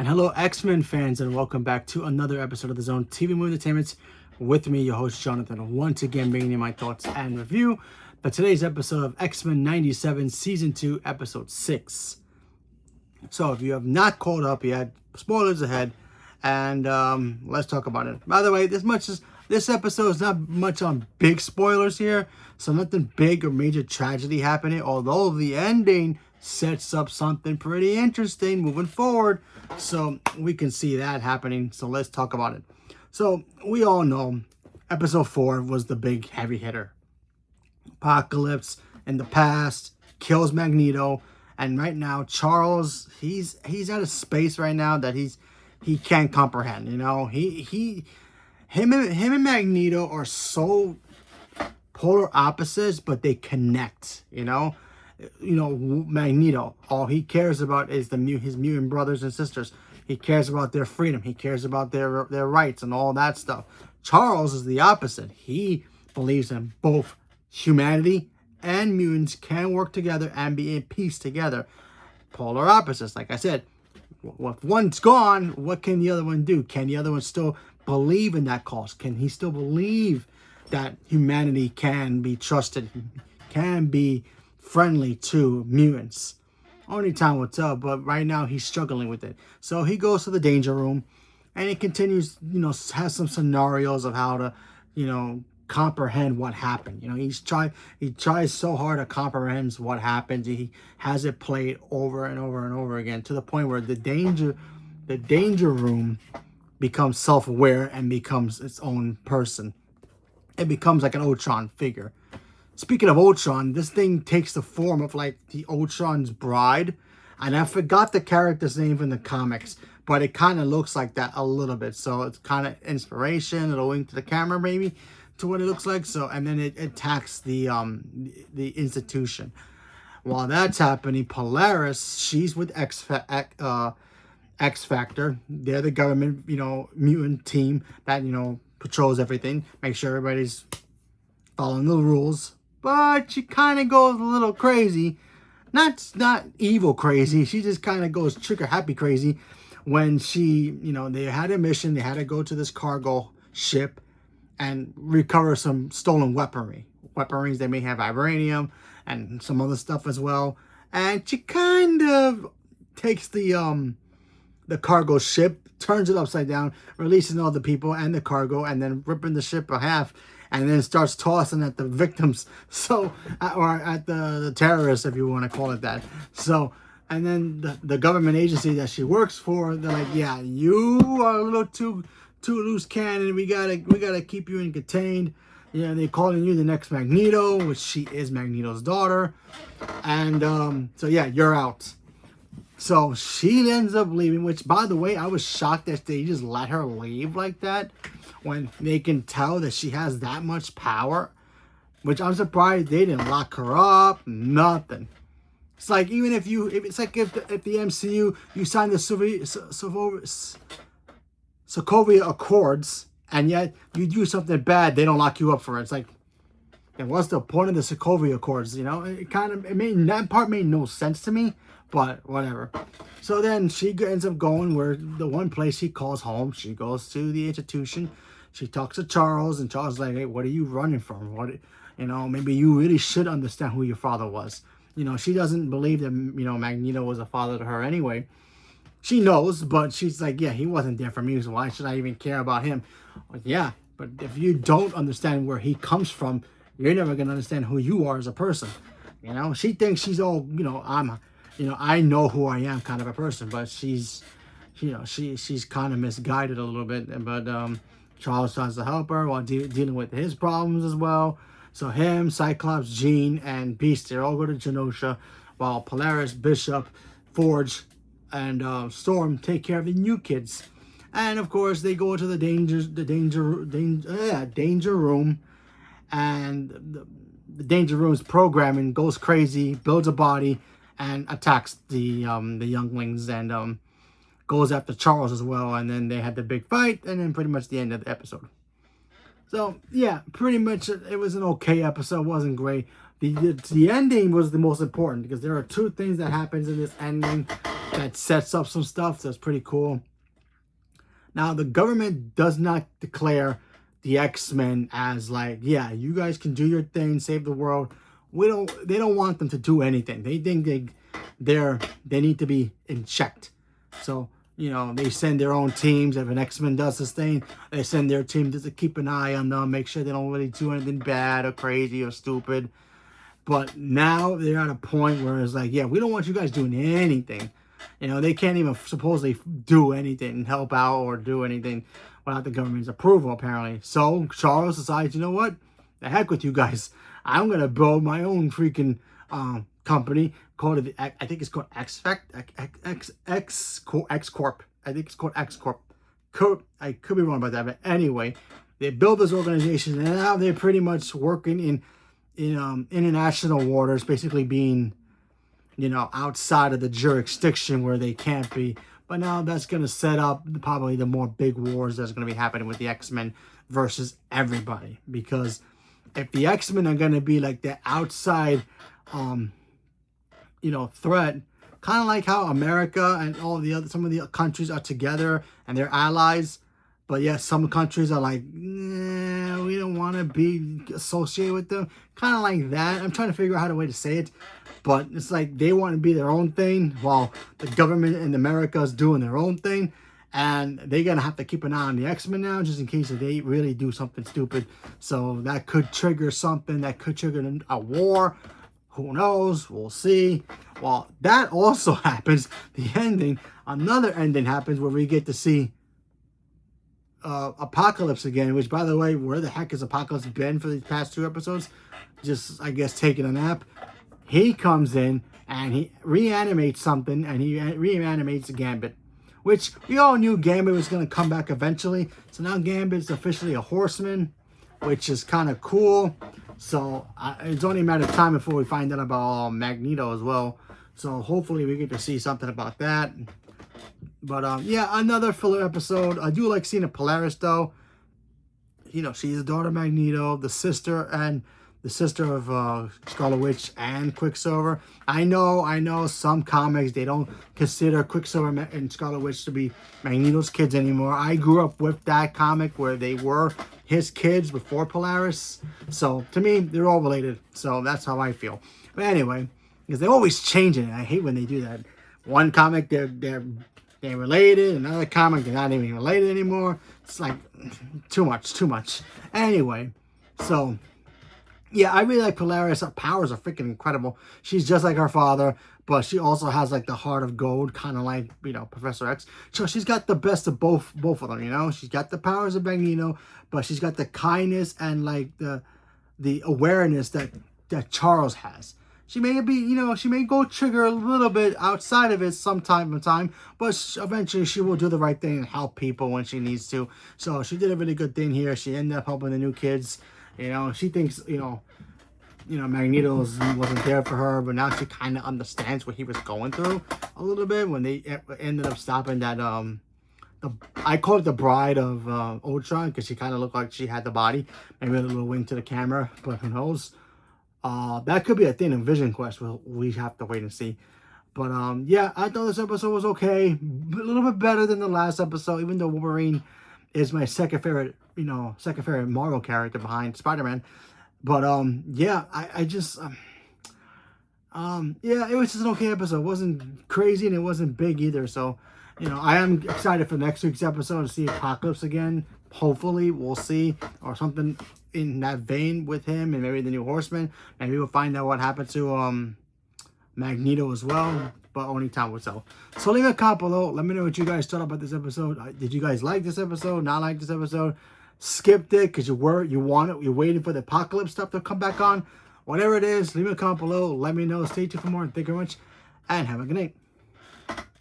And hello, X-Men fans, and welcome back to another episode of the Zone TV Movie Entertainment with me, your host, Jonathan, once again bringing you my thoughts and review for today's episode of X-Men 97, Season 2, Episode 6. So, if you have not caught up yet, spoilers ahead, and let's talk about it. By the way, this episode is not much on big spoilers here, so nothing big or major tragedy happening, although the ending sets up something pretty interesting moving forward, so we can see that happening. So let's talk about it. So we all know episode 4 was the big heavy hitter. Apocalypse in the past kills Magneto, and right now Charles, he's at a space right now that he can't comprehend. You know, him and Magneto are so polar opposites, but they connect. You know, Magneto, all he cares about is his mutant brothers and sisters. He cares about their freedom. He cares about their rights and all that stuff. Charles is the opposite. He believes in both humanity and mutants can work together and be in peace together. Polar opposites, like I said. If one's gone, what can the other one do? Can the other one still believe in that cause? Can he still believe that humanity can be trusted, can be friendly to mutants? Only time will tell, but right now he's struggling with it. So he goes to the danger room and he continues, has some scenarios of how to, comprehend what happened. He tries so hard to comprehend what happened. He has it played over and over and over again to the point where the danger room becomes self-aware and becomes its own person. It becomes like an Ultron figure. Speaking of Ultron, this thing takes the form of like the Ultron's bride. And I forgot the character's name from the comics, but it kind of looks like that a little bit. So it's kind of inspiration. It'll wink to the camera maybe to what it looks like. So, and then it attacks the institution. While that's happening, Polaris, she's with X Factor. They're the government, mutant team that, patrols everything. Make sure everybody's following the rules. But she kind of goes a little crazy. Not evil crazy. She just kind of goes trigger happy crazy when she, they had a mission. They had to go to this cargo ship and recover some stolen weaponry. Weaponries, they may have vibranium and some other stuff as well. And she kind of takes the cargo ship, turns it upside down, releasing all the people and the cargo, and then ripping the ship in half, and then starts tossing at the victims, or at the terrorists, if you want to call it that. So, and then the government agency that she works for, they're like, yeah, you are a little too loose cannon. We gotta keep you contained. They're calling you the next Magneto, which she is Magneto's daughter. And so yeah, you're out. So she ends up leaving, which, by the way, I was shocked that they just let her leave like that when they can tell that she has that much power, which I'm surprised they didn't lock her up, nothing. It's like, even if the MCU, you sign the Sokovia Accords, and yet you do something bad, they don't lock you up for it. It's like, and what's the point of the Sokovia Accords? That part made no sense to me. But whatever. So then she ends up going where the one place she calls home. She goes to the institution. She talks to Charles, and Charles is like, hey, what are you running from? Maybe you really should understand who your father was. She doesn't believe that, Magneto was a father to her anyway. She knows, but she's like, yeah, he wasn't there for me, so why should I even care about him? Like, yeah, but if you don't understand where he comes from, you're never going to understand who you are as a person. She thinks she's all, I know who I am kind of a person, but she's kind of misguided a little bit. But Charles tries to help her while dealing with his problems as well. So him, Cyclops, Jean, and Beast, they all go to Genosha, while Polaris, Bishop, Forge, and Storm take care of the new kids. And of course, they go to the danger room, and the danger room's programming goes crazy, builds a body, and attacks the younglings, and goes after Charles as well. And then they had the big fight, and then pretty much the end of the episode. So yeah, pretty much it was an okay episode. Wasn't great. The ending was the most important, because there are two things that happens in this ending that sets up some stuff that's pretty cool. Now, the government does not declare the X-Men as like, yeah, you guys can do your thing, save the world. They don't want them to do anything. They think they need to be in checked. So, you know, they send their own teams. If an X-Men does this thing, they send their team just to keep an eye on them, make sure they don't really do anything bad or crazy or stupid. But now they're at a point where it's like, yeah, we don't want you guys doing anything. You know, they can't even supposedly do anything, help out or do anything without the government's approval, apparently. So Charles decides, you know what? The heck with you guys. I'm going to build my own freaking company called, I think it's called X Corp. I think it's called X Corp. I could be wrong about that, but anyway, they build this organization, and now they're pretty much working in international waters, basically being, you know, outside of the jurisdiction where they can't be. But now that's going to set up probably the more big wars that's going to be happening with the X-Men versus everybody. Because if the X-Men are going to be like the outside, you know, threat, kind of like how America and some of the countries are together and they're allies. But yes, some countries are like, nah, we don't want to be associated with them. Kind of like that. I'm trying to figure out how the way to say it. But it's like they want to be their own thing while the government in America is doing their own thing. And they're going to have to keep an eye on the X-Men now just in case they really do something stupid. So that could trigger something. That could trigger a war. Who knows? We'll see. Well, that also happens. The ending, another ending happens where we get to see Apocalypse again, which, by the way, where the heck has Apocalypse been for these past 2 episodes? Just, I guess, taking a nap. He comes in and he reanimates something, and he reanimates Gambit, which we all knew Gambit was going to come back eventually. So now Gambit's officially a horseman, which is kind of cool. So it's only a matter of time before we find out about Magneto as well. So hopefully we get to see something about that. But yeah, another filler episode. I do like seeing a Polaris though. You know, she's the daughter of Magneto, the sister of Scarlet Witch and Quicksilver. I know some comics, they don't consider Quicksilver and Scarlet Witch to be Magneto's kids anymore. I grew up with that comic where they were his kids before Polaris. So to me, they're all related. So that's how I feel. But anyway, because they're always changing it. I hate when they do that. One comic, they're related. Another comic, they're not even related anymore. It's like too much. Anyway, so yeah, I really like Polaris. Her powers are freaking incredible. She's just like her father, but she also has like the heart of gold, kind of like, you know, Professor X. So she's got the best of both of them, you know. She's got the powers of Magneto, but she's got the kindness and like the awareness that Charles has. She may be, you know, she may go trigger a little bit outside of it some time, but eventually she will do the right thing and help people when she needs to. So she did a really good thing here. She ended up helping the new kids. You know, she thinks, you know, Magneto wasn't there for her, but now she kind of understands what he was going through a little bit when they ended up stopping that, I call it the bride of Ultron, because she kind of looked like she had the body. Maybe a little wink to the camera, but who knows? That could be a thing in Vision Quest. We have to wait and see. But yeah, I thought this episode was okay. A little bit better than the last episode, even though Wolverine is my second favorite Marvel character behind Spider-Man. But yeah, I just yeah, it was just an okay episode. It wasn't crazy and it wasn't big either. So, you know, I am excited for next week's episode to see Apocalypse again. Hopefully, we'll see, or something in that vein with him, and maybe the new Horseman. Maybe we'll find out what happened to Magneto as well, but only time will tell. So leave a comment below. Let me know what you guys thought about this episode. Did you guys like this episode? Not like this episode? Skipped it because you're waiting for the Apocalypse stuff to come back on. Whatever it is, leave me a comment below. Let me know. Stay tuned for more. Thank you very much, and have a good night.